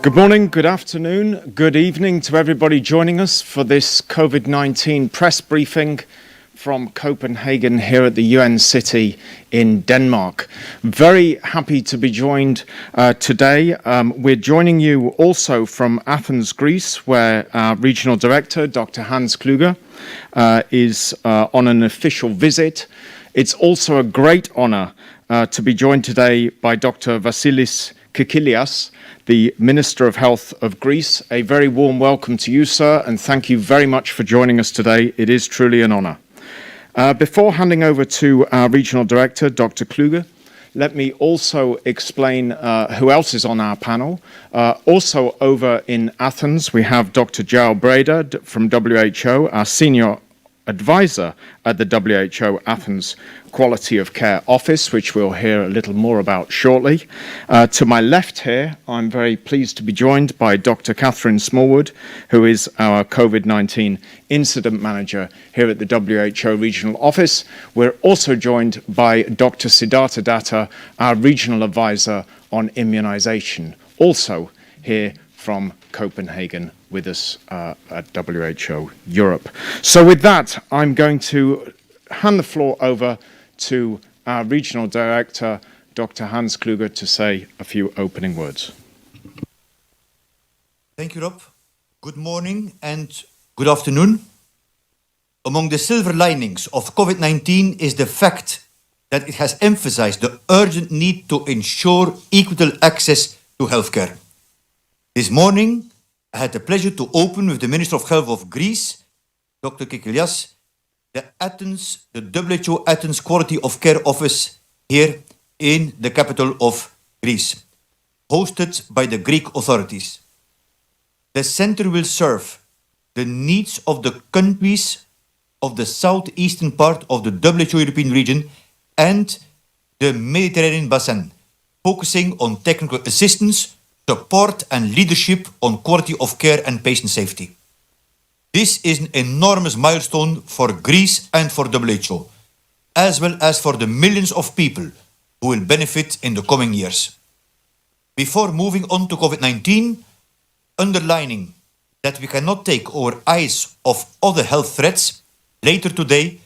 Good morning, good afternoon, good evening to everybody joining us for this COVID-19 press briefing from Copenhagen here at the UN City in Denmark. Very happy to be joined today. We're joining you also from Athens, Greece, where our Regional Director, Dr Hans Kluge, is on an official visit. It's also a great honor to be joined today by Dr Vassilis Kikilias, the Minister of Health of Greece. A very warm welcome to you, sir, and thank you very much for joining us today. It is truly an honor. Before handing over to our Regional Director, Dr Kluge, let me also explain who else is on our panel. Also over in Athens, we have Dr João Breda from WHO, our Senior Advisor at the WHO Athens Quality of Care Office, which we'll hear a little more about shortly. To my left here, I'm very pleased to be joined by Dr. Catherine Smallwood, who is our COVID-19 Incident Manager here at the WHO Regional Office. We're also joined by Dr. Siddhartha Datta, our Regional Advisor on Immunization, also here from Copenhagen with us at WHO Europe. So with that, I'm going to hand the floor over to our Regional Director, Dr. Hans Kluge, to say a few opening words. Thank you, Rob. Good morning and good afternoon. Among the silver linings of COVID-19 is the fact that it has emphasized the urgent need to ensure equitable access to healthcare. This morning, I had the pleasure to open with the Minister of Health of Greece, Dr. Kikilias, the WHO Athens Quality of Care Office here in the capital of Greece, hosted by the Greek authorities. The center will serve the needs of the countries of the southeastern part of the WHO European region and the Mediterranean basin, focusing on technical assistance, support and leadership on quality of care and patient safety. This is an enormous milestone for Greece and for WHO, as well as for the millions of people who will benefit in the coming years. Before moving on to COVID-19, underlining that we cannot take our eyes off other health threats, later today,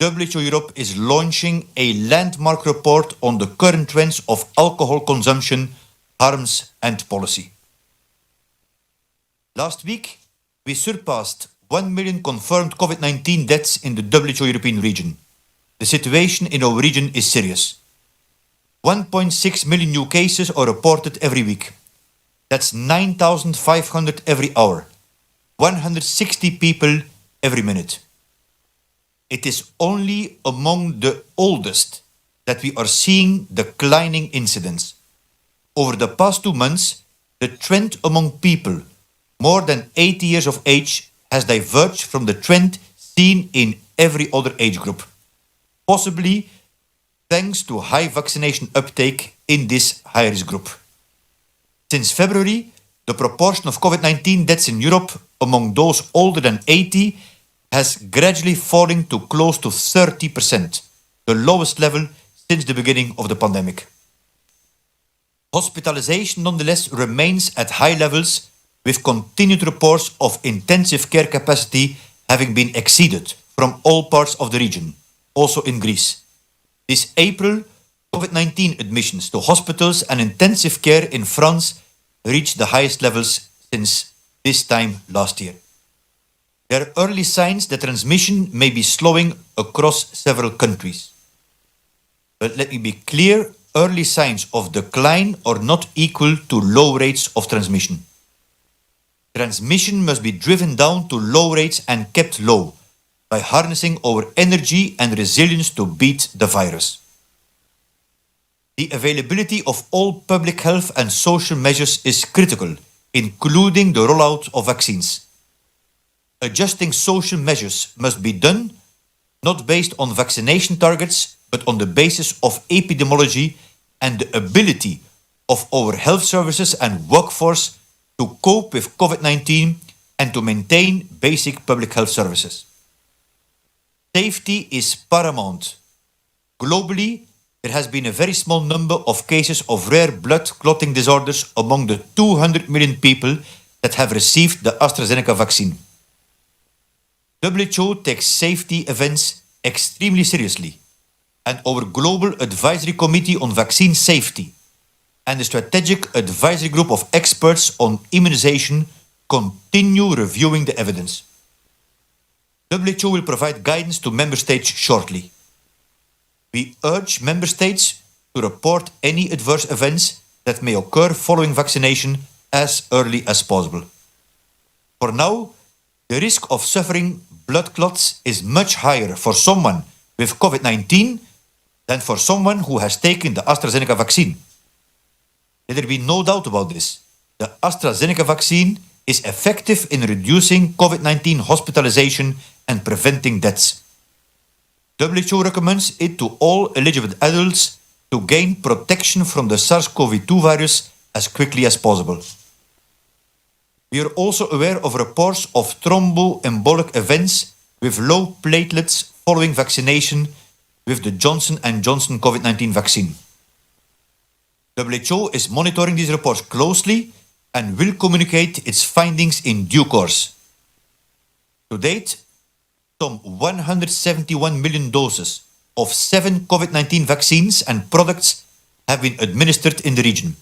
WHO Europe is launching a landmark report on the current trends of alcohol consumption, harms and policy. Last week, we surpassed 1 million confirmed COVID-19 deaths in the WHO European region. The situation in our region is serious. 1.6 million new cases are reported every week. That's 9,500 every hour. 160 people every minute. It is only among the oldest that we are seeing declining incidence. Over the past 2 months, the trend among people more than 80 years of age has diverged from the trend seen in every other age group, possibly thanks to high vaccination uptake in this high-risk group. Since February, the proportion of COVID-19 deaths in Europe among those older than 80 has gradually fallen to close to 30%, the lowest level since the beginning of the pandemic. Hospitalization nonetheless remains at high levels, with continued reports of intensive care capacity having been exceeded from all parts of the region, also in Greece. This April, COVID-19 admissions to hospitals and intensive care in France reached the highest levels since this time last year. There are early signs that transmission may be slowing across several countries. But let me be clear, early signs of decline are not equal to low rates of transmission. Transmission must be driven down to low rates and kept low by harnessing our energy and resilience to beat the virus. The availability of all public health and social measures is critical, including the rollout of vaccines. Adjusting social measures must be done not based on vaccination targets, but on the basis of epidemiology and the ability of our health services and workforce to cope with COVID-19 and to maintain basic public health services. Safety is paramount. Globally, there has been a very small number of cases of rare blood clotting disorders among the 200 million people that have received the AstraZeneca vaccine. WHO takes safety events extremely seriously, and our Global Advisory Committee on Vaccine Safety and the Strategic Advisory Group of Experts on Immunization continue reviewing the evidence. WHO will provide guidance to Member States shortly. We urge Member States to report any adverse events that may occur following vaccination as early as possible. For now, the risk of suffering blood clots is much higher for someone with COVID-19 than for someone who has taken the AstraZeneca vaccine. Let there be no doubt about this. The AstraZeneca vaccine is effective in reducing COVID-19 hospitalization and preventing deaths. WHO recommends it to all eligible adults to gain protection from the SARS-CoV-2 virus as quickly as possible. We are also aware of reports of thromboembolic events with low platelets following vaccination with the Johnson & Johnson COVID-19 vaccine. WHO is monitoring these reports closely and will communicate its findings in due course. To date, some 171 million doses of 7 COVID-19 vaccines and products have been administered in the region.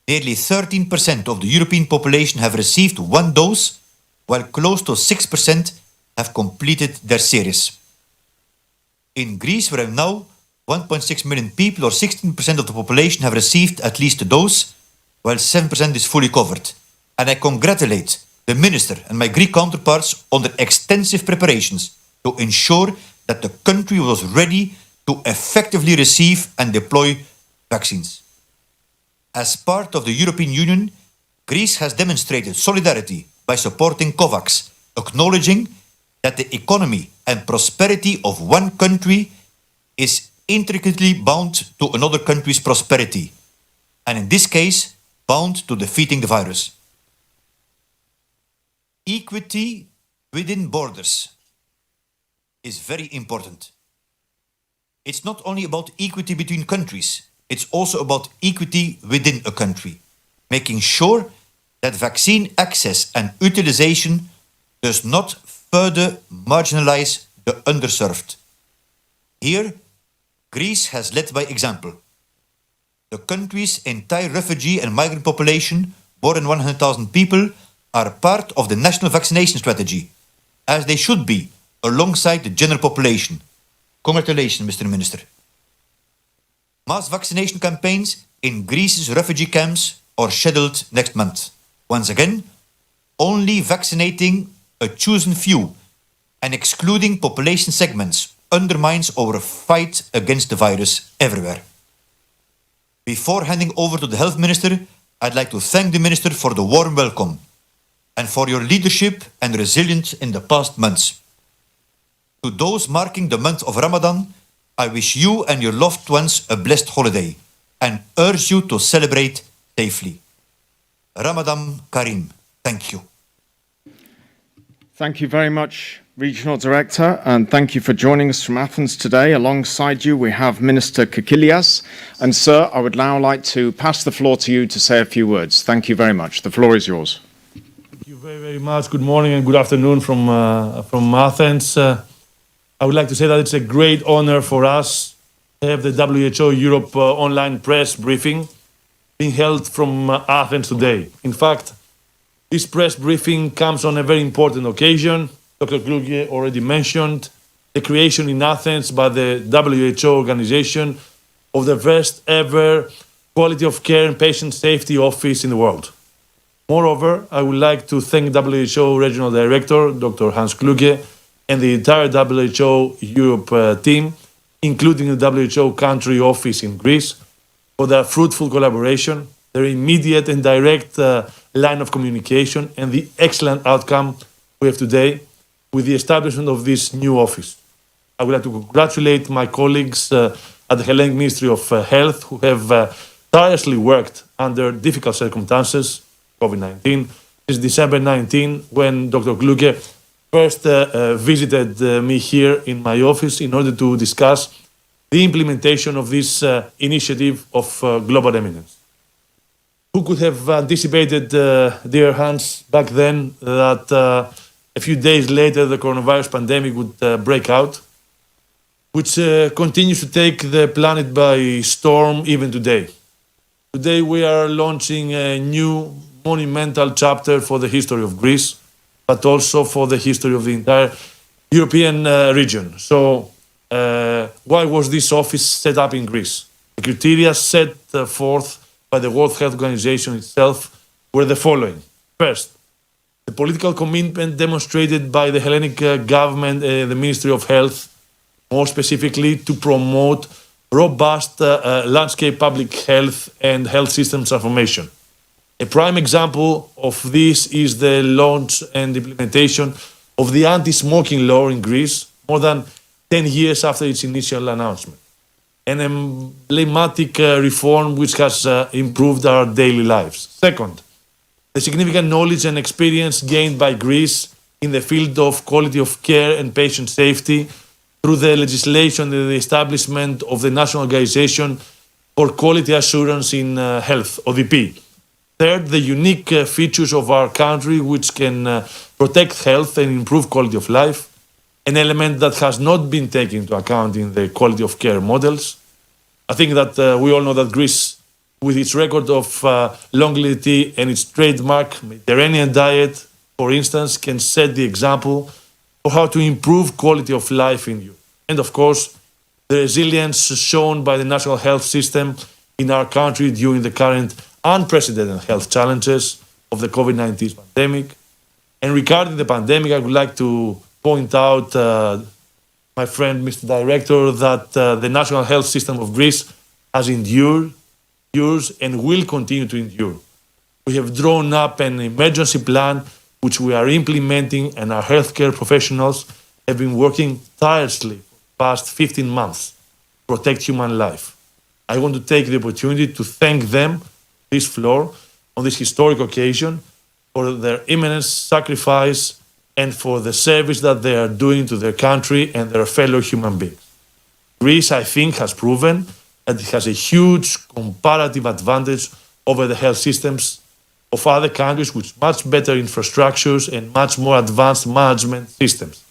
Nearly 13% of the European population have received one dose, while close to 6% have completed their series. In Greece, where now 1.6 million people, or 16% of the population, have received at least a dose, while 7% is fully covered. And I congratulate the Minister and my Greek counterparts on their extensive preparations to ensure that the country was ready to effectively receive and deploy vaccines. As part of the European Union, Greece has demonstrated solidarity by supporting COVAX, acknowledging that the economy and prosperity of one country is intricately bound to another country's prosperity, and in this case, bound to defeating the virus. Equity within borders is very important. It's not only about equity between countries, it's also about equity within a country, making sure that vaccine access and utilization does not further marginalize the underserved. Here, Greece has led by example. The country's entire refugee and migrant population, more than 100,000 people, are part of the national vaccination strategy, as they should be, alongside the general population. Congratulations, Mr. Minister. Mass vaccination campaigns in Greece's refugee camps are scheduled next month. Once again, only vaccinating a chosen few and excluding population segments undermines our fight against the virus everywhere. Before handing over to the Health Minister, I'd like to thank the Minister for the warm welcome and for your leadership and resilience in the past months. To those marking the month of Ramadan, I wish you and your loved ones a blessed holiday and urge you to celebrate safely. Ramadan Kareem. Thank you. Thank you very much, Regional Director, and thank you for joining us from Athens today. Alongside you, we have Minister Kikilias. And sir, I would now like to pass the floor to you to say a few words. Thank you very much. The floor is yours. Thank you very, very much. Good morning and good afternoon from Athens. I would like to say that it's a great honor for us to have the WHO Europe online press briefing being held from Athens today. In fact, this press briefing comes on a very important occasion. Dr. Kluge already mentioned the creation in Athens by the WHO organization of the first ever quality of care and patient safety office in the world. Moreover, I would like to thank WHO Regional Director, Dr. Hans Kluge, and the entire WHO Europe team, including the WHO country office in Greece, for their fruitful collaboration, their immediate and direct line of communication, and the excellent outcome we have today with the establishment of this new office. I would like to congratulate my colleagues at the Hellenic Ministry of Health who have tirelessly worked under difficult circumstances, COVID-19, since December 19, when Dr. Kluge first visited me here in my office in order to discuss the implementation of this initiative of global eminence. Who could have anticipated, dear Hans, back then that a few days later the coronavirus pandemic would break out, which continues to take the planet by storm even today. Today we are launching a new monumental chapter for the history of Greece, but also for the history of the entire European region. So why was this office set up in Greece? The criteria set forth by the World Health Organization itself were the following. First, the political commitment demonstrated by the Hellenic government, the Ministry of Health, more specifically to promote robust landscape public health and health systems transformation. A prime example of this is the launch and implementation of the anti-smoking law in Greece more than 10 years after its initial announcement. An emblematic reform which has improved our daily lives. Second, the significant knowledge and experience gained by Greece in the field of quality of care and patient safety through the legislation and the establishment of the National Organization for Quality Assurance in Health, ODP. Third, the unique features of our country which can protect health and improve quality of life, an element that has not been taken into account in the quality of care models. I think that we all know that Greece, with its record of longevity and its trademark Mediterranean diet, for instance, can set the example for how to improve quality of life in Europe. And of course, the resilience shown by the national health system in our country during the current unprecedented health challenges of the COVID-19 pandemic. And regarding the pandemic, I would like to point out, my friend, Mr. Director, that the national health system of Greece has endured, endures, and will continue to endure. We have drawn up an emergency plan which we are implementing, and our healthcare professionals have been working tirelessly for the past 15 months to protect human life. I want to take the opportunity to thank them, this floor, on this historic occasion, for their immense sacrifice and for the service that they are doing to their country and their fellow human beings. Greece, I think, has proven that it has a huge comparative advantage over the health systems of other countries with much better infrastructures and much more advanced management systems.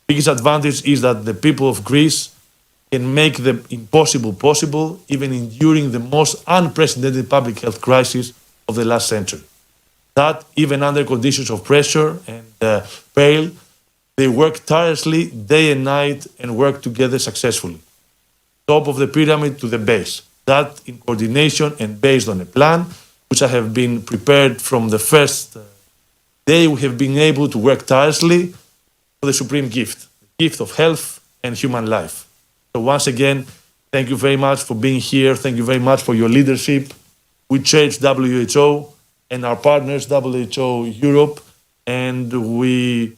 The biggest advantage is that the people of Greece can make the impossible possible, even enduring the most unprecedented public health crisis of the last century. That, even under conditions of pressure and peril, they work tirelessly day and night and work together successfully. Top of the pyramid to the base. That, in coordination and based on a plan, which I have been prepared from the first day, we have been able to work tirelessly for the supreme gift, the gift of health and human life. So once again, thank you very much for being here. Thank you very much for your leadership. We cherish WHO and our partners, WHO Europe, and we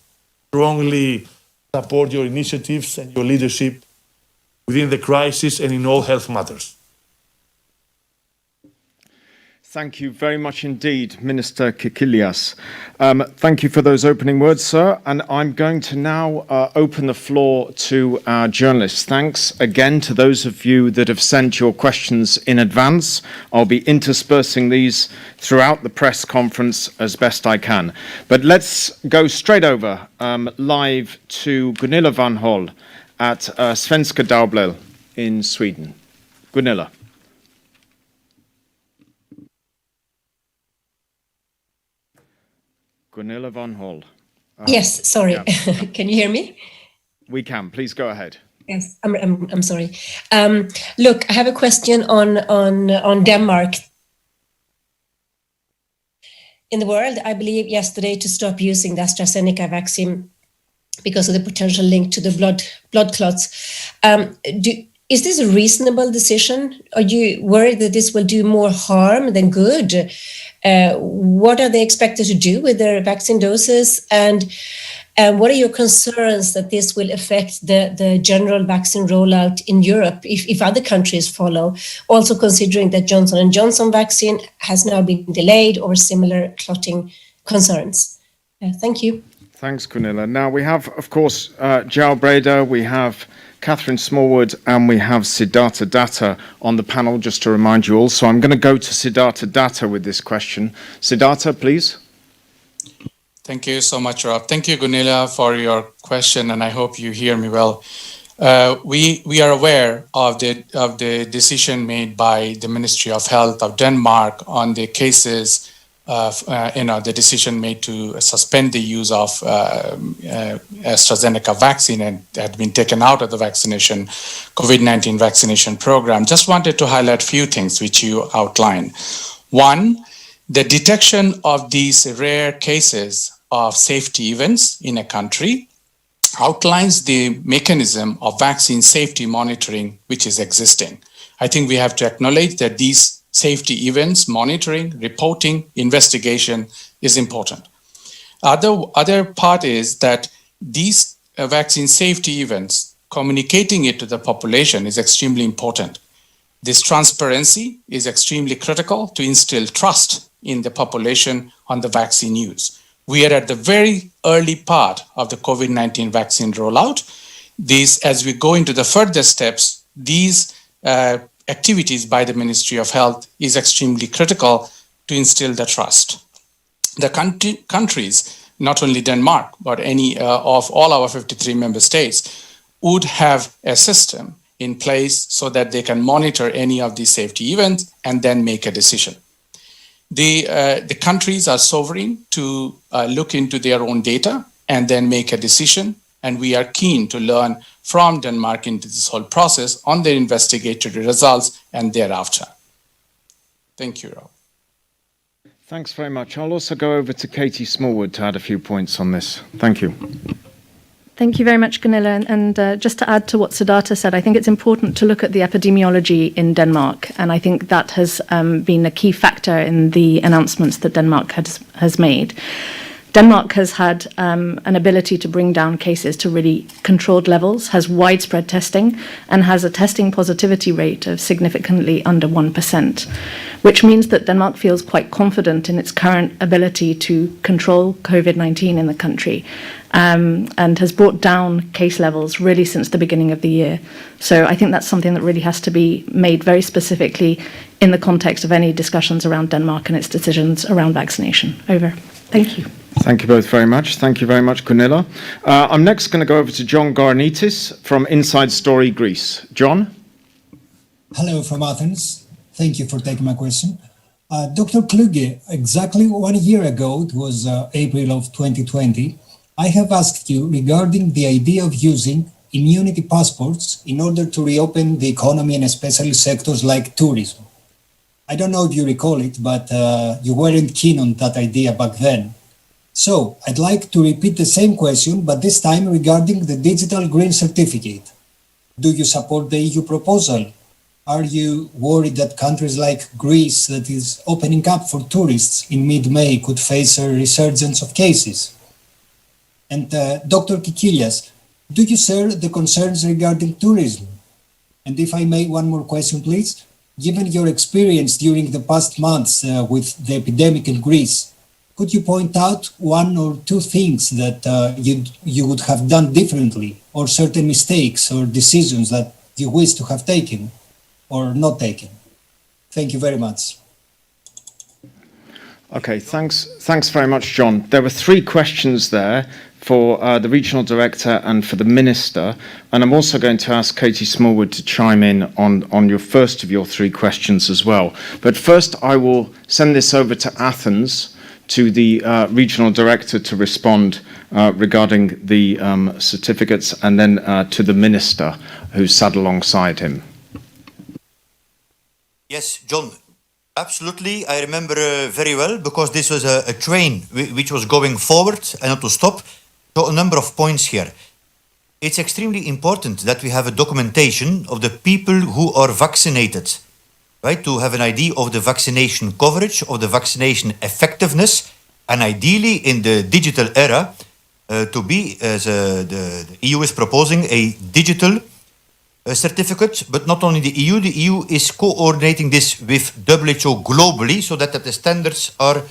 strongly support your initiatives and your leadership within the crisis and in all health matters. Thank you very much indeed, Minister Kikilias. Thank you for those opening words, sir. And I'm going to now open the floor to our journalists. Thanks again to those of you that have sent your questions in advance. I'll be interspersing these throughout the press conference as best I can. But let's go straight over live to Gunilla van Hol at Svenska Dagbladet in Sweden. Gunilla. Gunilla van Hol. Yes, sorry. Yeah. Can you hear me? We can. Please go ahead. Yes, I'm sorry. Look, I have a question on Denmark. In the world, I believe yesterday to stop using the AstraZeneca vaccine because of the potential link to the blood clots. Is this a reasonable decision? Are you worried that this will do more harm than good? What are they expected to do with their vaccine doses? And what are your concerns that this will affect the general vaccine rollout in Europe if other countries follow? Also considering that Johnson & Johnson vaccine has now been delayed or similar clotting concerns. Thank you. Thanks, Gunilla. Now we have, of course, João Breda, we have Catherine Smallwood, and we have Siddhartha Datta on the panel, just to remind you all. So I'm going to go to Siddhartha Datta with this question. Siddhartha, please. Thank you so much, Rob. Thank you, Gunilla, for your question, and I hope you hear me well. We are aware of the decision made by the Ministry of Health of Denmark on the cases of the decision made to suspend the use of AstraZeneca vaccine and had been taken out of the vaccination COVID-19 vaccination program. Just wanted to highlight a few things which you outlined. One, the detection of these rare cases of safety events in a country outlines the mechanism of vaccine safety monitoring which is existing. I think we have to acknowledge that these safety events, monitoring, reporting, investigation is important. Other part is that these vaccine safety events, communicating it to the population is extremely important. This transparency is extremely critical to instill trust in the population on the vaccine use. We are at the very early part of the COVID-19 vaccine rollout. As we go into the further steps, these activities by the Ministry of Health is extremely critical to instill the trust. The countries, not only Denmark, but any of all our 53 member states, would have a system in place so that they can monitor any of these safety events and then make a decision. The countries are sovereign to look into their own data and then make a decision. And we are keen to learn from Denmark into this whole process on their investigatory results and thereafter. Thank you, Rob. Thanks very much. I'll also go over to Katie Smallwood to add a few points on this. Thank you. Thank you very much, Gunilla. And just to add to what Siddhartha said, I think it's important to look at the epidemiology in Denmark. And I think that has been a key factor in the announcements that Denmark has made. Denmark has had an ability to bring down cases to really controlled levels, has widespread testing, and has a testing positivity rate of significantly under 1%, which means that Denmark feels quite confident in its current ability to control COVID-19 in the country, and has brought down case levels really since the beginning of the year. So I think that's something that really has to be made very specifically in the context of any discussions around Denmark and its decisions around vaccination. Over. Thank you. Thank you both very much. Thank you very much, Gunilla. I'm next going to go over to John Garnitis from Inside Story Greece. John? Hello from Athens. Thank you for taking my question. Dr. Kluge, exactly 1 year ago, it was April of 2020, I have asked you regarding the idea of using immunity passports in order to reopen the economy and especially sectors like tourism. I don't know if you recall it, but you weren't keen on that idea back then. So I'd like to repeat the same question, but this time regarding the digital green certificate. Do you support the EU proposal? Are you worried that countries like Greece, that is opening up for tourists in mid-May, could face a resurgence of cases? And Dr. Kikilias, do you share the concerns regarding tourism? And if I may, one more question, please. Given your experience during the past months with the epidemic in Greece, could you point out one or two things that you would have done differently, or certain mistakes or decisions that you wish to have taken or not taken? Thank you very much. Okay, thanks very much, John. There were 3 questions there for the regional director and for the minister, and I'm also going to ask Katie Smallwood to chime in on your first of your 3 questions as well. But first, I will send this over to Athens, to the regional director to respond regarding the certificates, and then to the minister who sat alongside him. Yes, John, absolutely. I remember very well, because this was a train which was going forward and not to stop. So a number of points here. It's extremely important that we have a documentation of the people who are vaccinated, right? To have an idea of the vaccination coverage, of the vaccination effectiveness, and ideally in the digital era, to be, as the EU is proposing, a digital certificate. But not only the EU is coordinating this with WHO globally so that the standards are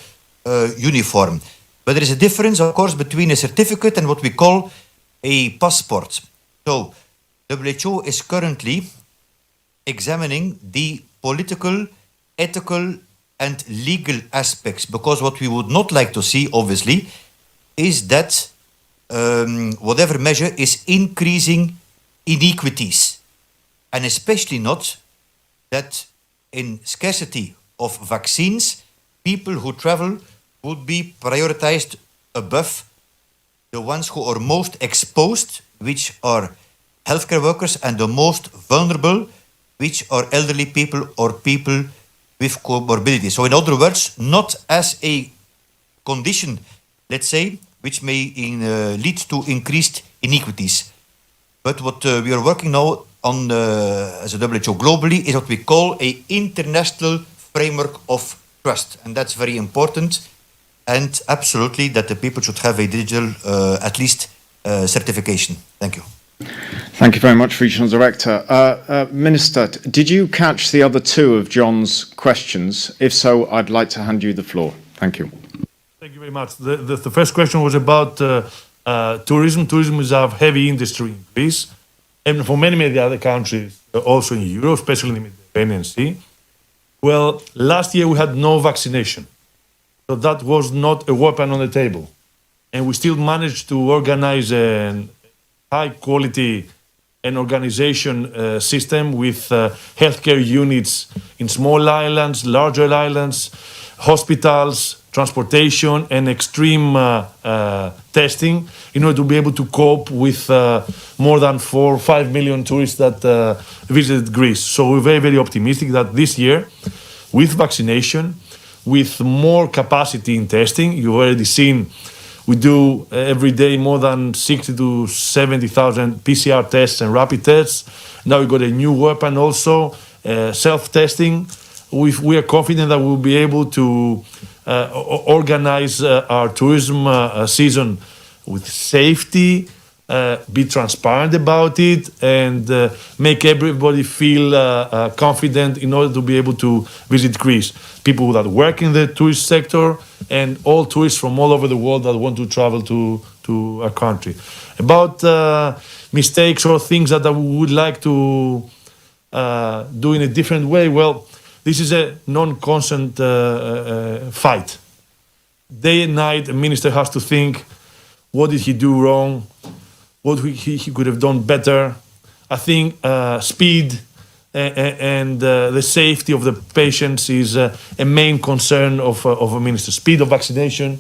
uniform. But there is a difference, of course, between a certificate and what we call a passport. So WHO is currently examining the political, ethical, and legal aspects, because what we would not like to see, obviously, is that whatever measure is increasing inequities, and especially not that in scarcity of vaccines, people who travel would be prioritized above the ones who are most exposed, which are healthcare workers, and the most vulnerable, which are elderly people or people with comorbidities. So in other words, not as a condition, let's say, which may lead to increased inequities. But what we are working now on as a WHO globally is what we call an international framework of trust. And that's very important. And absolutely that the people should have a digital, at least, certification. Thank you. Thank you very much, Regional Director. Minister, did you catch the other two of John's questions? If so, I'd like to hand you the floor. Thank you. Thank you very much. The first question was about tourism. Tourism is a heavy industry in Greece, and for many other countries, also in Europe, especially in the Mediterranean Sea. Well, last year we had no vaccination, so that was not a weapon on the table. And we still managed to organize a high quality and organization system with healthcare units in small islands, larger islands, hospitals, transportation, and extreme testing in order to be able to cope with more than 4 or 5 million tourists that visited Greece. So we're very optimistic that this year, with vaccination, with more capacity in testing, you've already seen we do every day more than 60 to 70,000 PCR tests and rapid tests. Now we've got a new weapon also, self-testing. We are confident that we'll be able to organize our tourism season with safety, be transparent about it, and make everybody feel confident in order to be able to visit Greece. People that work in the tourist sector and all tourists from all over the world that want to travel to our country. About mistakes or things that we would like to do in a different way, well, this is a non-constant fight. Day and night, a minister has to think, what did he do wrong? What he could have done better? I think speed and the safety of the patients is a main concern of a minister. Speed of vaccination,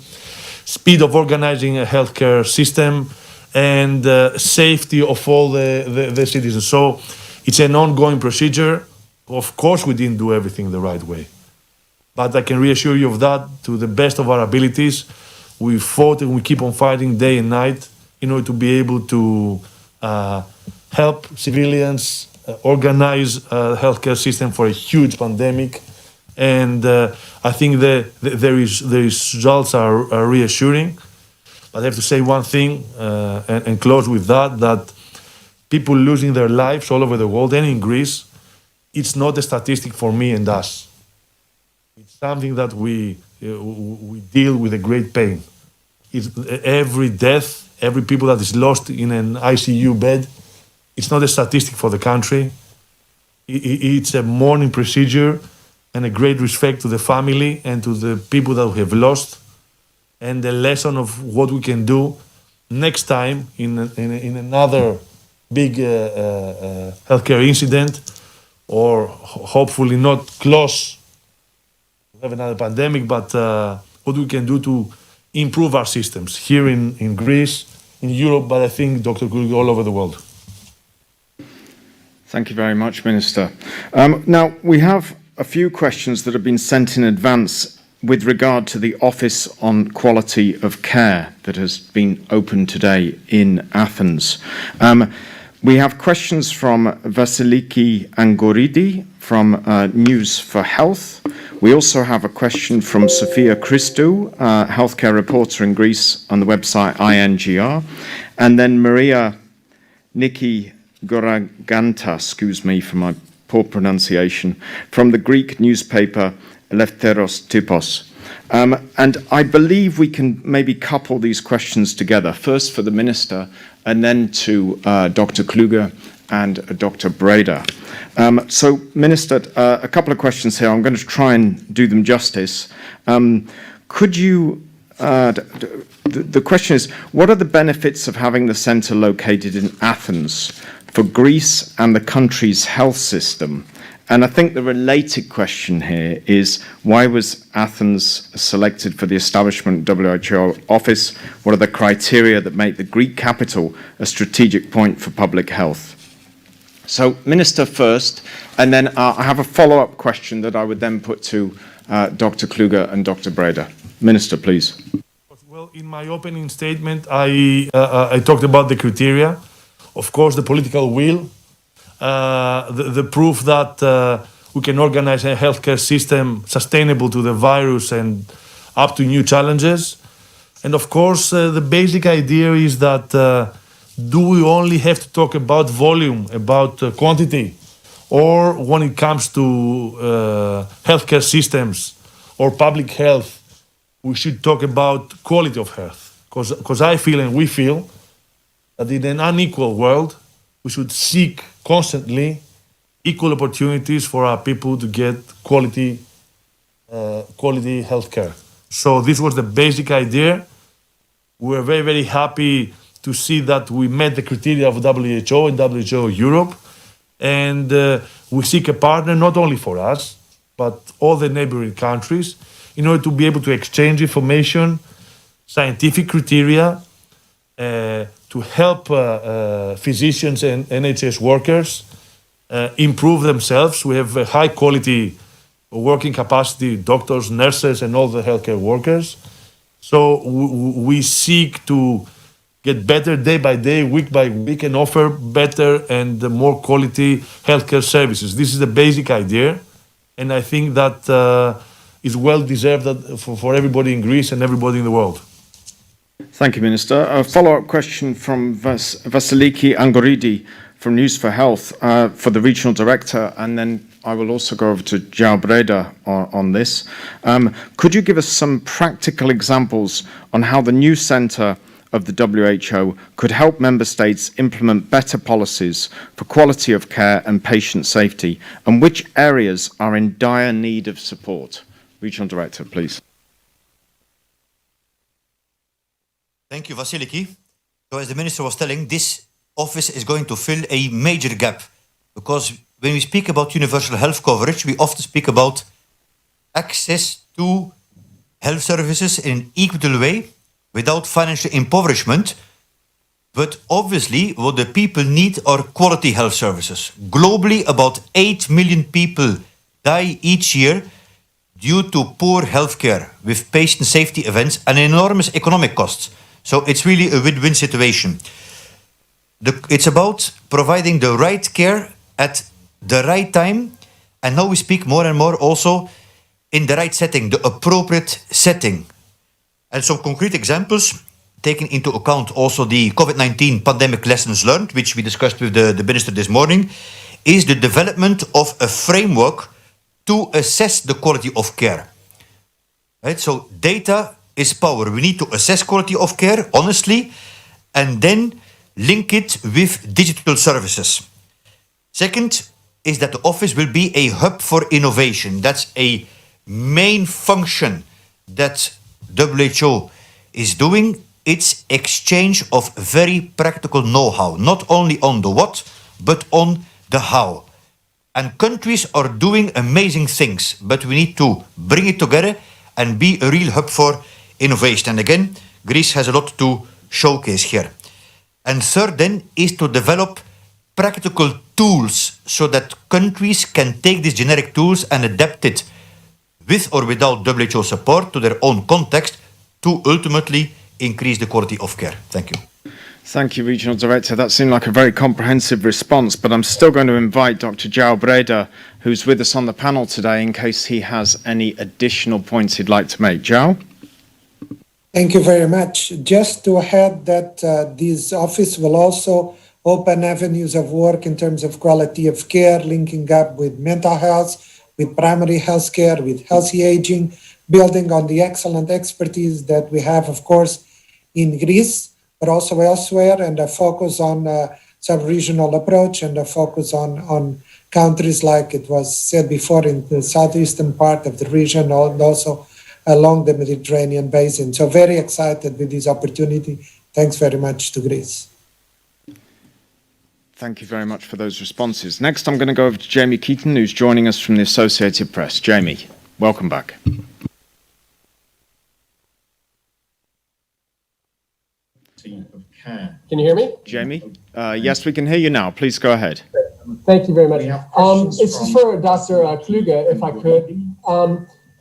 speed of organizing a healthcare system, and safety of all the citizens. So it's an ongoing procedure. Of course, we didn't do everything the right way. But I can reassure you of that. To the best of our abilities, we fought and we keep on fighting day and night in order to be able to help civilians organize a healthcare system for a huge pandemic. And I think the results are reassuring. But I have to say one thing and close with that people losing their lives all over the world and in Greece, it's not a statistic for me and us. It's something that we deal with a great pain. It's every death, every people that is lost in an ICU bed, it's not a statistic for the country. It's a mourning procedure and a great respect to the family and to the people that we have lost, and the lesson of what we can do next time in another big healthcare incident, or hopefully not close to have another pandemic, but what we can do to improve our systems here in Greece, in Europe, but I think, Dr. Kluge, all over the world. Thank you very much, Minister. Now, we have a few questions that have been sent in advance with regard to the Office on Quality of Care that has been opened today in Athens. We have questions from Vassilis Angoridi from News for Health. We also have a question from Sofia Christou, healthcare reporter in Greece on the website INGR. And then Maria Niki Goraganta, excuse me for my poor pronunciation, from the Greek newspaper Eleftheros Typos. And I believe we can maybe couple these questions together, first for the Minister and then to Dr. Kluge and Dr. Breda. So, Minister, a couple of questions here. I'm going to try and do them justice. Could you, the question is, what are the benefits of having the centre located in Athens for Greece and the country's health system? And I think the related question here is, why was Athens selected for the establishment of WHO office? What are the criteria that make the Greek capital a strategic point for public health? So, Minister first, and then I have a follow-up question that I would then put to Dr. Kluge and Dr. Breda. Minister, please. Well, in my opening statement, I talked about the criteria, of course, the political will, the proof that we can organize a healthcare system sustainable to the virus and up to new challenges. And of course, the basic idea is that do we only have to talk about volume, about quantity, or when it comes to healthcare systems or public health, we should talk about quality of health? Because I feel and we feel that in an unequal world, we should seek constantly equal opportunities for our people to get quality healthcare. So this was the basic idea. We were very, very happy to see that we met the criteria of WHO and WHO Europe. And we seek a partner not only for us, but all the neighboring countries in order to be able to exchange information, scientific criteria, to help physicians and NHS workers improve themselves. We have a high quality working capacity, doctors, nurses, and all the healthcare workers. So we seek to get better day by day, week by week, and offer better and more quality healthcare services. This is the basic idea, and I think that is well deserved for everybody in Greece and everybody in the world. Thank you, Minister. A follow-up question from Vassilis Angoridi from News for Health for the Regional Director, and then I will also go over to João Breda on this. Could you give us some practical examples on how the new centre of the WHO could help member states implement better policies for quality of care and patient safety, and which areas are in dire need of support? Regional Director, please. Thank you, Vassilis. So as the Minister was telling, this office is going to fill a major gap, because when we speak about universal health coverage, we often speak about access to health services in an equitable way without financial impoverishment. But obviously, what the people need are quality health services. Globally, about 8 million people die each year due to poor healthcare, with patient safety events and enormous economic costs. So it's really a win-win situation. It's about providing the right care at the right time, and now we speak more and more also in the right setting, the appropriate setting. And some concrete examples, taking into account also the COVID-19 pandemic lessons learned, which we discussed with the Minister this morning, is the development of a framework to assess the quality of care. Right? So data is power. We need to assess quality of care honestly, and then link it with digital services. Second is that the office will be a hub for innovation. That's a main function that WHO is doing. It's exchange of very practical know-how, not only on the what, but on the how. And countries are doing amazing things, but we need to bring it together and be a real hub for innovation. And again, Greece has a lot to showcase here. And third then is to develop practical tools so that countries can take these generic tools and adapt it with or without WHO support to their own context to ultimately increase the quality of care. Thank you. Thank you, Regional Director. That seemed like a very comprehensive response, but I'm still going to invite Dr. João Breda, who's with us on the panel today, in case he has any additional points he'd like to make. João? Thank you very much. Just to add that this office will also open avenues of work in terms of quality of care, linking up with mental health, with primary health care, with healthy aging, building on the excellent expertise that we have, of course, in Greece, but also elsewhere, and a focus on sub-regional approach and a focus on countries like it was said before in the southeastern part of the region and also along the Mediterranean basin. So very excited with this opportunity. Thanks very much to Greece. Thank you very much for those responses. Next, I'm going to go over to Jamie Keaton, who's joining us from the Associated Press. Jamie, welcome back. Can you hear me? Jamie? Yes, we can hear you now. Please go ahead. Thank you very much. This is for Dr. Kluge, if I could.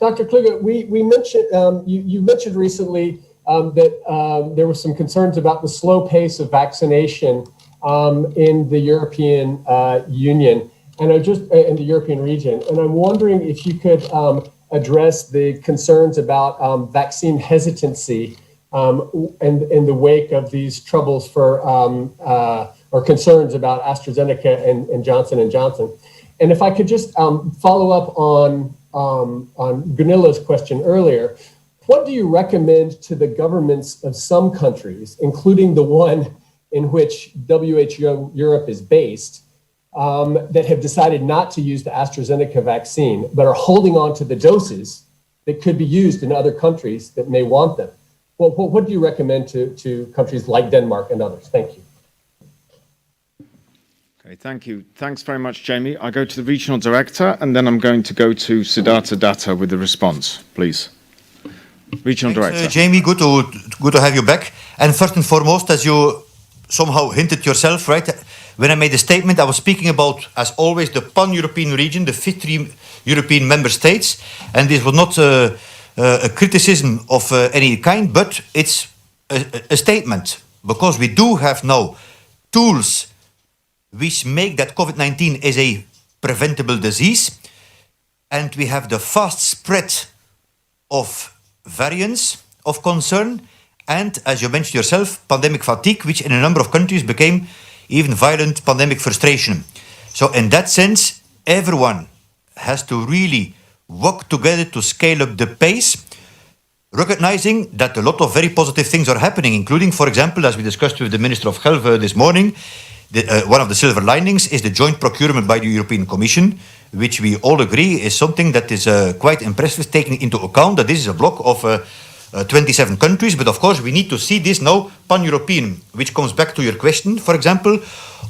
Dr. Kluge, we mentioned, you mentioned recently that there were some concerns about the slow pace of vaccination in the European Union and in the European region. And I'm wondering if you could address the concerns about vaccine hesitancy in the wake of these troubles or concerns about AstraZeneca and Johnson & Johnson. And if I could just follow up on Gunila's question earlier, what do you recommend to the governments of some countries, including the one in which WHO Europe is based, that have decided not to use the AstraZeneca vaccine, but are holding on to the doses that could be used in other countries that may want them? Well, what do you recommend to countries like Denmark and others? Thank you. Okay, thank you. Thanks very much, Jamie. I go to the regional director, and then I'm going to go to Siddhartha Datta with the response, please. Regional director. Jamie, good to have you back. And first and foremost, as you somehow hinted yourself, right? When I made the statement, I was speaking about, as always, the pan-European region, the 50 European member states, and this was not a criticism of any kind, but it's a statement, because we do have now tools which make that COVID-19 is a preventable disease, and we have the fast spread of variants of concern, and, as you mentioned yourself, pandemic fatigue, which in a number of countries became even violent pandemic frustration. So in that sense, everyone has to really work together to scale up the pace, recognizing that a lot of very positive things are happening, including, for example, as we discussed with the Minister of Health this morning, one of the silver linings is the joint procurement by the European Commission, which we all agree is something that is quite impressive, taking into account that this is a bloc of 27 countries. But of course, we need to see this now pan-European, which comes back to your question, for example,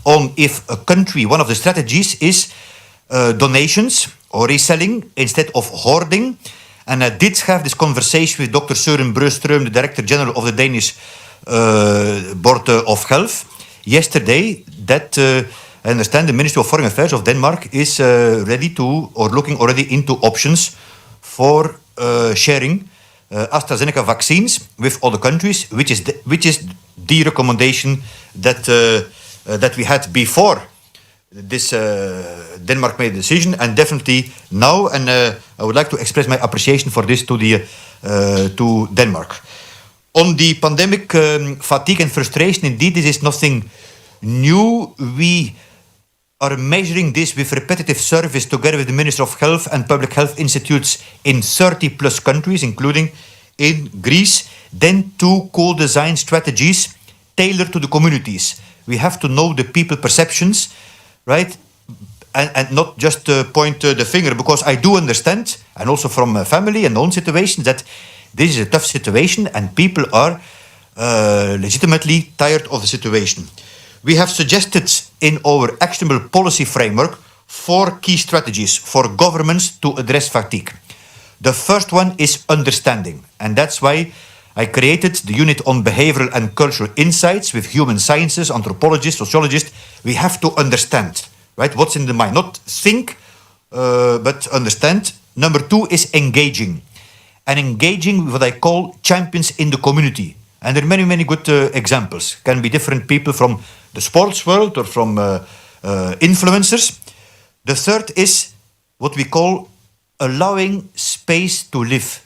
on if a country, one of the strategies is donations or reselling instead of hoarding. And I did have this conversation with Dr. Søren Brøstrøm, the Director General of the Danish Board of Health, yesterday, that I understand the Ministry of Foreign Affairs of Denmark is ready to, or looking already into options for sharing AstraZeneca vaccines with other countries, which is the recommendation that we had before this Denmark made a decision, and definitely now, and I would like to express my appreciation for this to Denmark. On the pandemic fatigue and frustration, indeed, this is nothing new. We are measuring this with repetitive surveys together with the Minister of Health and Public Health Institutes in 30 plus countries, including in Greece, then to co-design strategies tailored to the communities. We have to know the people perceptions, right? And not just point the finger, because I do understand, and also from family and own situations, that this is a tough situation and people are legitimately tired of the situation. We have suggested in our actionable policy framework 4 key strategies for governments to address fatigue. The first one is understanding, and that's why I created the unit on behavioral and cultural insights with human sciences, anthropologists, sociologists. We have to understand, right, what's in the mind. Not think, but understand. Number 2 is engaging. And engaging with what I call champions in the community. And there are many, many good examples. Can be different people from the sports world or from influencers. The third is what we call allowing space to live.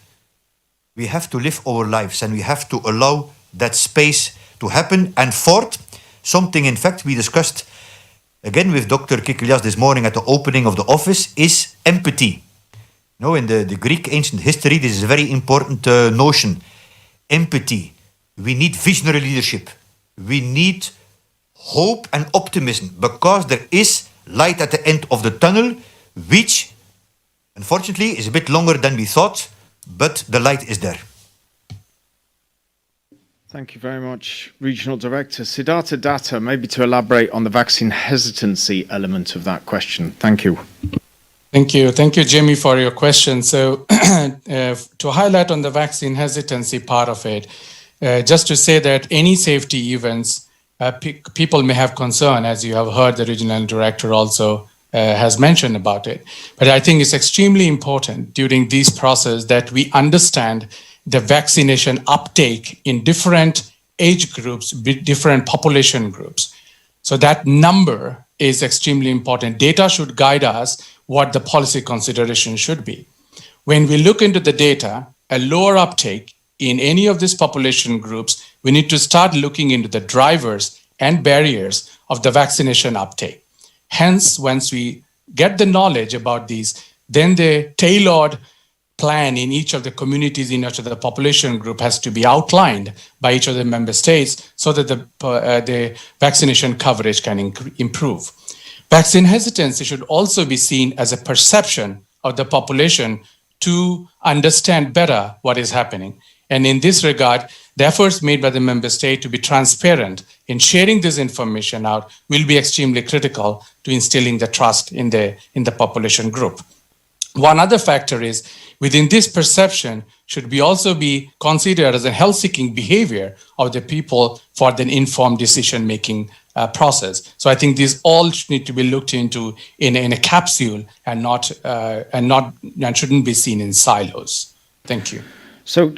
We have to live our lives and we have to allow that space to happen. And fourth, something in fact we discussed again with Dr. Kikilias this morning at the opening of the office, is empathy. No, in the Greek ancient history, this is a very important notion. Empathy. We need visionary leadership. We need hope and optimism because there is light at the end of the tunnel, which unfortunately is a bit longer than we thought, but the light is there. Thank you very much, Regional Director. Siddhartha Datta, maybe to elaborate on the vaccine hesitancy element of that question. Thank you. Thank you. Thank you, Jamie, for your question. So to highlight on the vaccine hesitancy part of it, just to say that any safety events, people may have concern, as you have heard the regional director also has mentioned about it. But I think it's extremely important during this process that we understand the vaccination uptake in different age groups, different population groups. So that number is extremely important. Data should guide us what the policy consideration should be. When we look into the data, a lower uptake in any of these population groups, we need to start looking into the drivers and barriers of the vaccination uptake. Hence, once we get the knowledge about these, then the tailored plan in each of the communities, in each of the population group has to be outlined by each of the member states so that the vaccination coverage can improve. Vaccine hesitancy should also be seen as a perception of the population to understand better what is happening. And in this regard, the efforts made by the member state to be transparent in sharing this information out will be extremely critical to instilling the trust in the population group. One other factor is within this perception should be also be considered as a health-seeking behavior of the people for the informed decision-making process. So I think these all need to be looked into in a capsule and shouldn't be seen in silos. Thank you. So,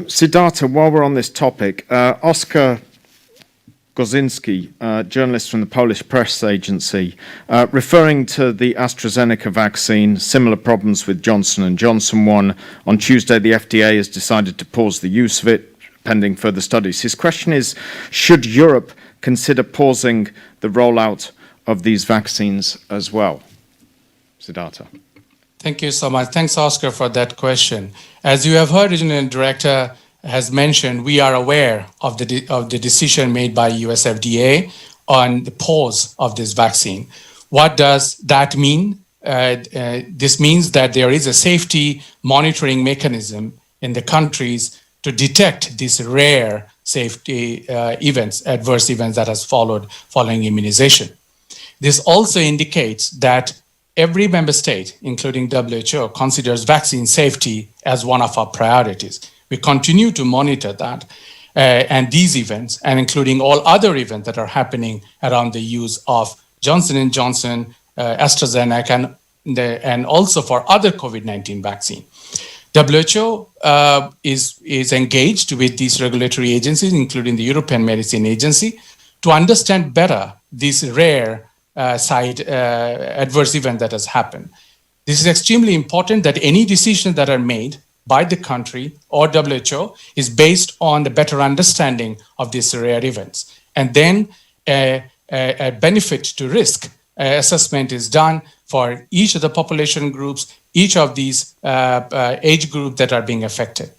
Siddhartha, while we're on this topic, Oskar Gozinski, journalist from the Polish press agency, referring to the AstraZeneca vaccine, similar problems with Johnson & Johnson one. On Tuesday, the FDA has decided to pause the use of it, pending further studies. His question is, should Europe consider pausing the rollout of these vaccines as well? Siddhartha. Thank you so much. Thanks, Oscar, for that question. As you have heard, Regional Director has mentioned, we are aware of the decision made by US FDA on the pause of this vaccine. What does that mean? This means that there is a safety monitoring mechanism in the countries to detect these rare safety events, adverse events that has following immunization. This also indicates that every member state, including WHO, considers vaccine safety as one of our priorities. We continue to monitor that and these events, and including all other events that are happening around the use of Johnson & Johnson, AstraZeneca, and also for other COVID-19 vaccine. WHO is engaged with these regulatory agencies, including the European Medicine Agency, to understand better this rare side adverse event that has happened. This is extremely important that any decisions that are made by the country or WHO is based on the better understanding of these rare events. And then a benefit to risk assessment is done for each of the population groups, each of these age groups that are being affected.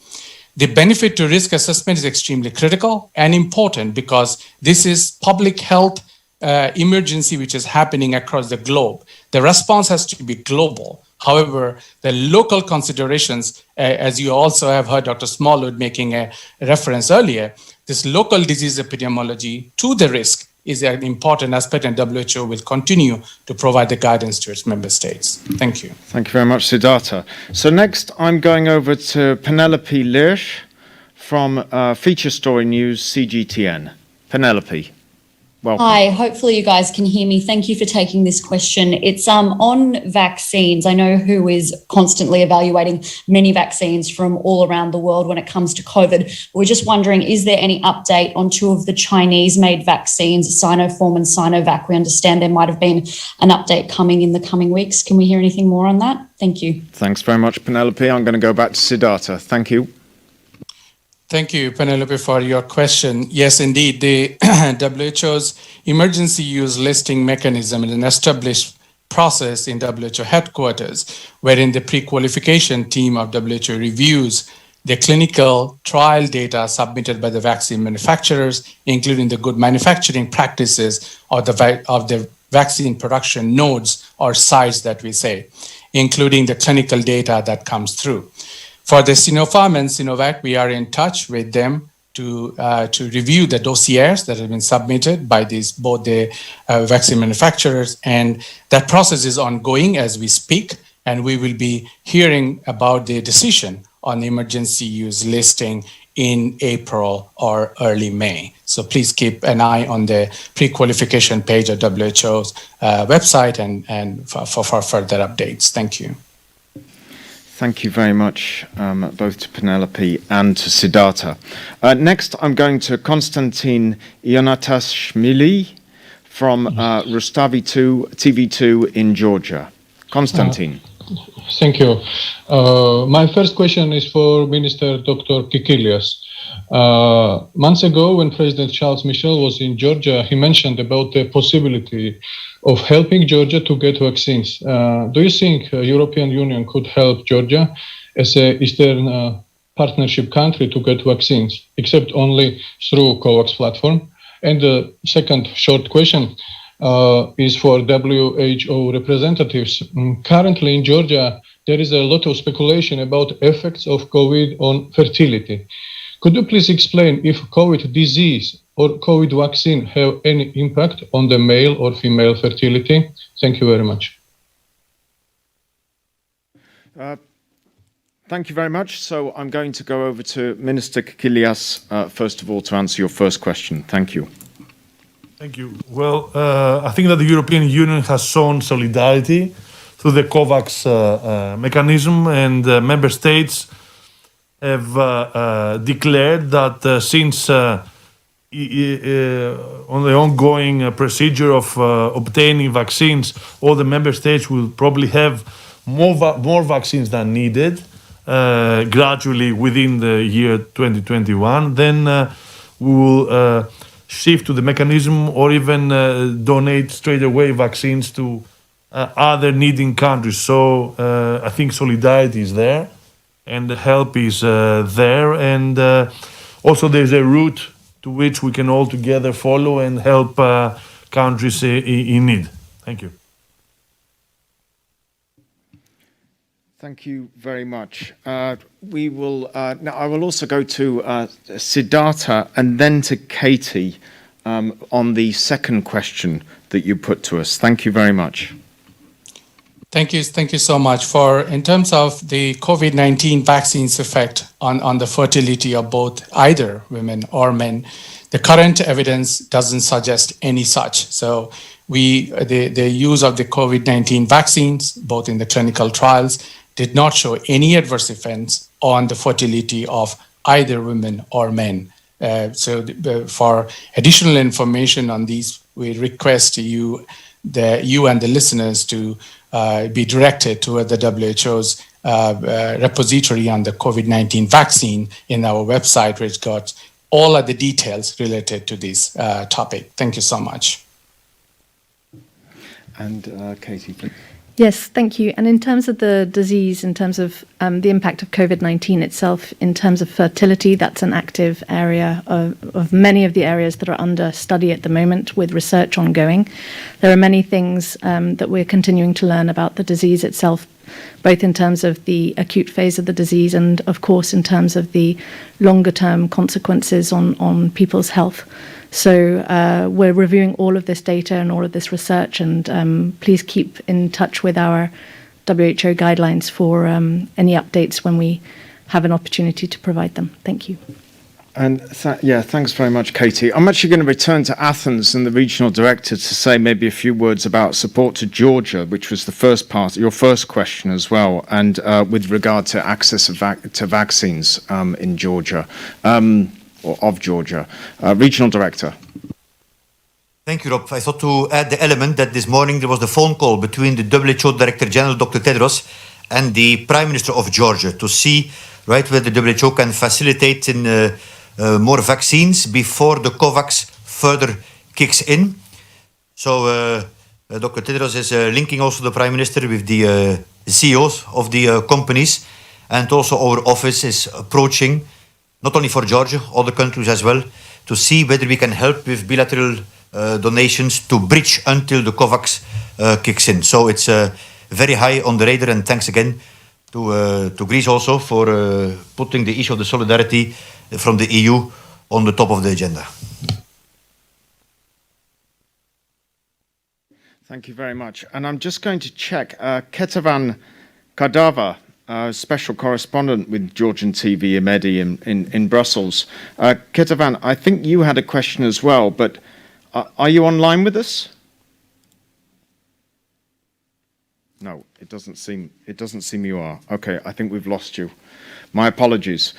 The benefit to risk assessment is extremely critical and important because this is public health emergency which is happening across the globe. The response has to be global. However, the local considerations, as you also have heard Dr. Smallwood making a reference earlier, this local disease epidemiology to the risk is an important aspect, and WHO will continue to provide the guidance to its member states. Thank you. Thank you very much, Siddhartha. So next, I'm going over to Penelope Lirsch from Feature Story News, CGTN. Penelope. Welcome. Hi, hopefully you guys can hear me. Thank you for taking this question. It's on vaccines. I know WHO is constantly evaluating many vaccines from all around the world when it comes to COVID. We're just wondering, is there any update on two of the Chinese-made vaccines, Sinopharm and Sinovac? We understand there might have been an update coming in the coming weeks. Can we hear anything more on that? Thank you. Thanks very much, Penelope. I'm going to go back to Siddhartha. Thank you. Thank you, Penelope, for your question. Yes, indeed, the WHO's emergency use listing mechanism is an established process in WHO headquarters, wherein the pre-qualification team of WHO reviews the clinical trial data submitted by the vaccine manufacturers, including the good manufacturing practices of the vaccine production nodes or sites that we say, including the clinical data that comes through. For the Sinopharm and Sinovac, we are in touch with them to review the dossiers that have been submitted by both the vaccine manufacturers, and that process is ongoing as we speak, and we will be hearing about the decision on the emergency use listing in April or early May. So please keep an eye on the pre-qualification page of WHO's website and for further updates. Thank you. Thank you very much, both to Penelope and to Siddhartha. Next, I'm going to Konstantin Ionatashvili from Rustavi TV2 in Georgia. Konstantin. Thank you. My first question is for Minister Dr. Kikilias. Months ago, when President Charles Michel was in Georgia, he mentioned about the possibility of helping Georgia to get vaccines. Do you think European Union could help Georgia as an Eastern Partnership country to get vaccines, except only through COVAX platform? And the second short question is for WHO representatives. Currently in Georgia, there is a lot of speculation about effects of COVID on fertility. Could you please explain if COVID disease or COVID vaccine have any impact on the male or female fertility? Thank you very much. Thank you very much. So I'm going to go over to Minister Kikilias, first of all, to answer your first question. Thank you. Thank you. Well, I think that the European Union has shown solidarity through the COVAX mechanism, and member states have declared that since on the ongoing procedure of obtaining vaccines, all the member states will probably have more vaccines than needed gradually within the year 2021. Then we will shift to the mechanism or even donate straight away vaccines to other needing countries. So I think solidarity is there and the help is there, and also there's a route to which we can all together follow and help countries in need. Thank you. Thank you very much. We will now. I will also go to Siddhartha and then to Katie on the second question that you put to us. Thank you very much. Thank you so much. In terms of the COVID-19 vaccine's effect on the fertility of both either women or men, the current evidence doesn't suggest any such. So the use of the COVID-19 vaccines, both in the clinical trials, did not show any adverse effects on the fertility of either women or men. For additional information on these, we request you and the listeners to be directed to the WHO's repository on the COVID-19 vaccine in our website, which got all of the details related to this topic. Thank you so much. And Katie, please. Yes, thank you. And in terms of the disease, in terms of the impact of COVID-19 itself, in terms of fertility, that's an active area of many of the areas that are under study at the moment with research ongoing. There are many things that we're continuing to learn about the disease itself, both in terms of the acute phase of the disease and, of course, in terms of the longer-term consequences on people's health. So we're reviewing all of this data and all of this research, and please keep in touch with our WHO guidelines for any updates when we have an opportunity to provide them. Thank you. And thanks very much, Katie. I'm actually going to return to Athens and the regional director to say maybe a few words about support to Georgia, which was the first part, your first question as well, and with regard to access to vaccines in Georgia. Or of Georgia. Regional Director. Thank you, Rob. I thought to add the element that this morning there was the phone call between the WHO Director General, Dr. Tedros, and the Prime Minister of Georgia to see where the WHO can facilitate in more vaccines before the COVAX further kicks in. So Dr. Tedros is linking also the Prime Minister with the CEOs of the companies. And also our office is approaching, not only for Georgia, other countries as well, to see whether we can help with bilateral donations to bridge until the COVAX kicks in. So it's very high on the radar, and thanks again to Greece also for putting the issue of the solidarity from the EU on the top of the agenda. Thank you very much. And I'm just going to check, Ketavan Kardava, special correspondent with Georgian TV Imedi in Brussels. Ketavan, I think you had a question as well, but are you online with us? No, it doesn't seem you are. Okay, I think we've lost you. My apologies.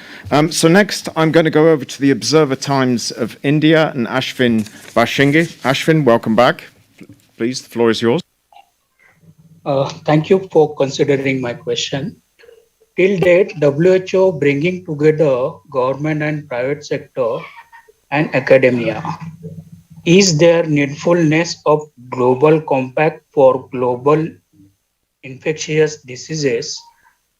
So next, I'm going to go over to the Observer Times of India and Ashvin Bashingi. Ashvin, welcome back. Please, the floor is yours. Thank you for considering my question. Till date, WHO bringing together government and private sector and academia. Is there needfulness of global compact for global infectious diseases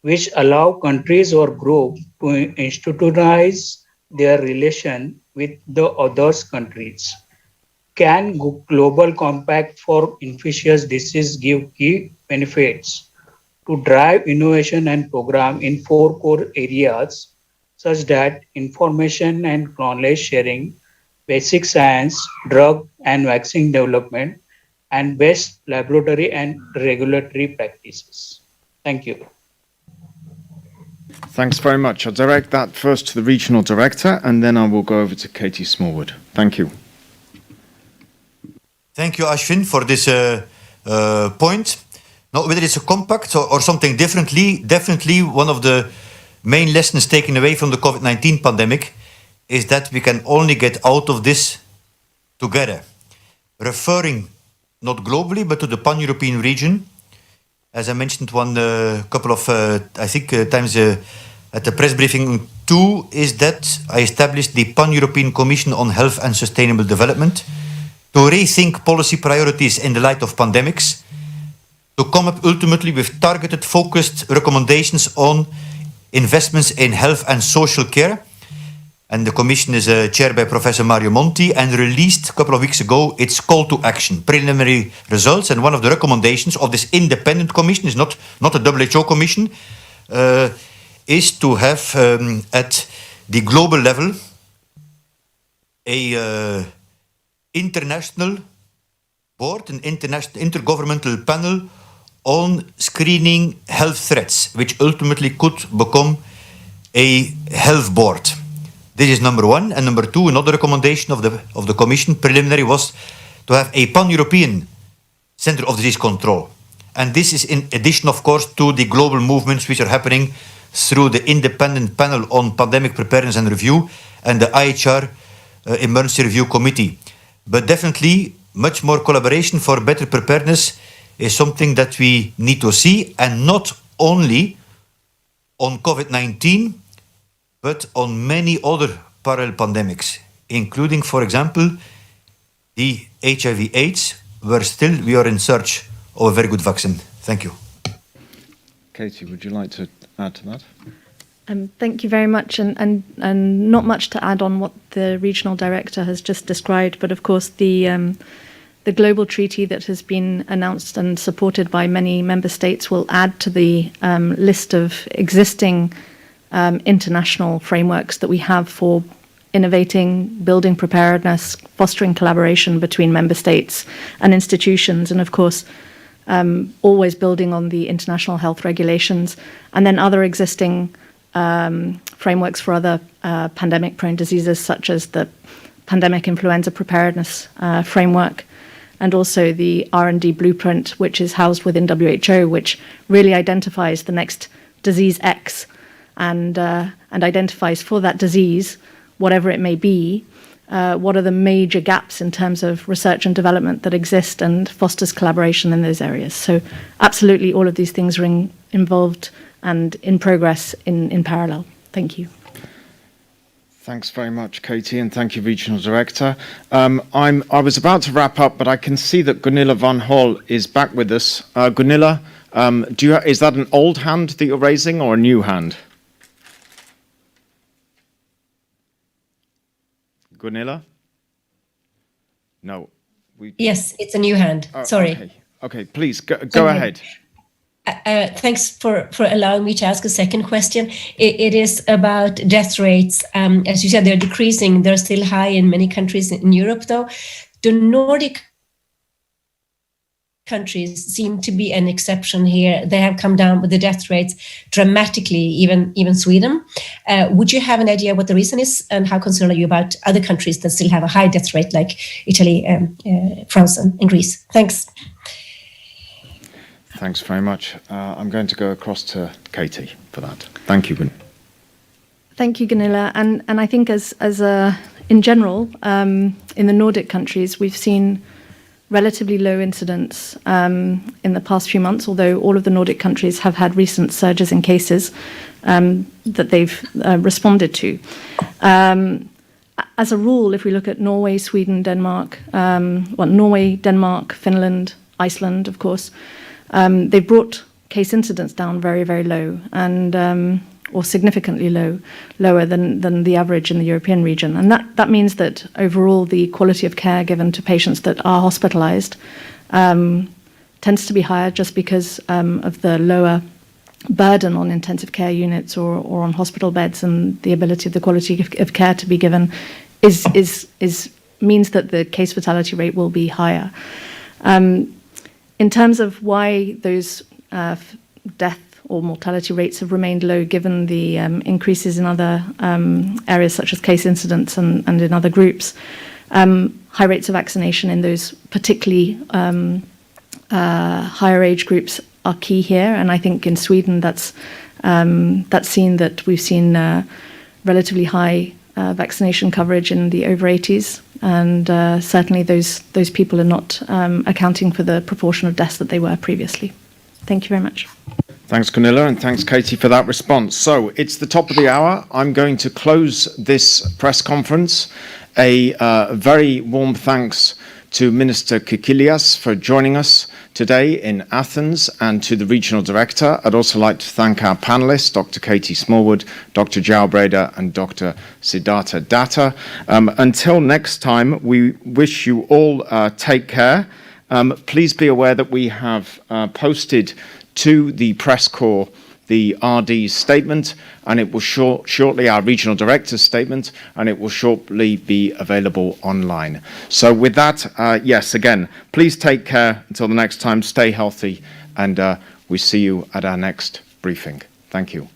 which allow countries or groups to institutionalize their relation with the other countries? Can global compact for infectious disease give key benefits to drive innovation and program in 4 core areas such that information and knowledge sharing, basic science, drug and vaccine development, and best laboratory and regulatory practices? Thank you. Thanks very much. I'll direct that first to the regional director, and then I will go over to Katie Smallwood. Thank you. Thank you, Ashvin, for this point. Now, whether it's a compact or something differently, definitely one of the main lessons taken away from the COVID-19 pandemic is that we can only get out of this together. Referring not globally, but to the pan-European region, as I mentioned one couple of, times at the press briefing too, is that I established the Pan-European Commission on Health and Sustainable Development to rethink policy priorities in the light of pandemics, to come up ultimately with targeted, focused recommendations on investments in health and social care. And the commission is chaired by Professor Mario Monti and released a couple of weeks ago its call to action, preliminary results. And one of the recommendations of this independent commission, is not a WHO commission, is to have at the global level a international board, an international intergovernmental panel on screening health threats, which ultimately could become a health board. This is number one. And number two, another recommendation of the Commission, preliminary, was to have a pan-European Center of Disease Control. And this is in addition, of course, to the global movements which are happening through the Independent Panel on Pandemic Preparedness and Review and the IHR Emergency Review Committee. But definitely, much more collaboration for better preparedness is something that we need to see, and not only on COVID-19, but on many other parallel pandemics, including, for example, the HIV/AIDS, where still we are in search of a very good vaccine. Thank you. Katie, would you like to add to that? Thank you very much, and not much to add on what the regional director has just described, but of course the global treaty that has been announced and supported by many member states will add to the list of existing international frameworks that we have for innovating, building preparedness, fostering collaboration between member states and institutions, and of course always building on the international health regulations, and then other existing frameworks for other pandemic-prone diseases, such as the pandemic influenza preparedness framework, and also the R&D blueprint, which is housed within WHO, which really identifies the next disease X and identifies for that disease, whatever it may be, what are the major gaps in terms of research and development that exist, and fosters collaboration in those areas. So absolutely all of these things are involved and in progress in parallel. Thank you. Thanks very much, Katie, and thank you, Regional Director. I was about to wrap up, but I can see that Gunilla van Hol is back with us. Gunilla, Is that an old hand that you're raising or a new hand? Gunilla? No. Yes, it's a new hand. Sorry. Okay, please go ahead. Thanks for allowing me to ask a second question. It is about death rates. As you said, they're decreasing. They're still high in many countries in Europe, though. The Nordic countries seem to be an exception here. They have come down with the death rates dramatically, even Sweden. Would you have an idea what the reason is, and how concerned are you about other countries that still have a high death rate, like Italy, France, and Greece? Thanks. Thanks very much. I'm going to go across to Katie for that. Thank you, Gunilla. Thank you, Gunilla. And I think in general, in the Nordic countries, we've seen relatively low incidence in the past few months, although all of the Nordic countries have had recent surges in cases that they've responded to. As a rule, if we look at Norway, Sweden, Denmark, Norway, Denmark, Finland, Iceland, of course, they've brought case incidence down very, very low, and or significantly lower than the average in the European region. And that means that overall the quality of care given to patients that are hospitalized tends to be higher, just because of the lower burden on intensive care units or on hospital beds, and the ability of the quality of care to be given means that the case fatality rate will be higher. In terms of why those death or mortality rates have remained low, given the increases in other areas such as case incidence and in other groups, high rates of vaccination in those particularly higher age groups are key here. And I think in Sweden that's seen that we've seen relatively high vaccination coverage in the over 80s, and certainly those people are not accounting for the proportion of deaths that they were previously. Thank you very much. Thanks, Gunilla, and thanks, Katie, for that response. So it's the top of the hour. I'm going to close this press conference. A very warm thanks to Minister Kikilias for joining us today in Athens, and to the Regional Director. I'd also like to thank our panelists, Dr. Katie Smallwood, Dr. João Breda, and Dr. Siddhartha Datta. Until next time, we wish you all take care. Please be aware that we have posted to the press corps the RD's statement, and it will shortly, our regional director's statement, and it will shortly be available online. So with that, yes, again, please take care until the next time, stay healthy, and we see you at our next briefing. Thank you.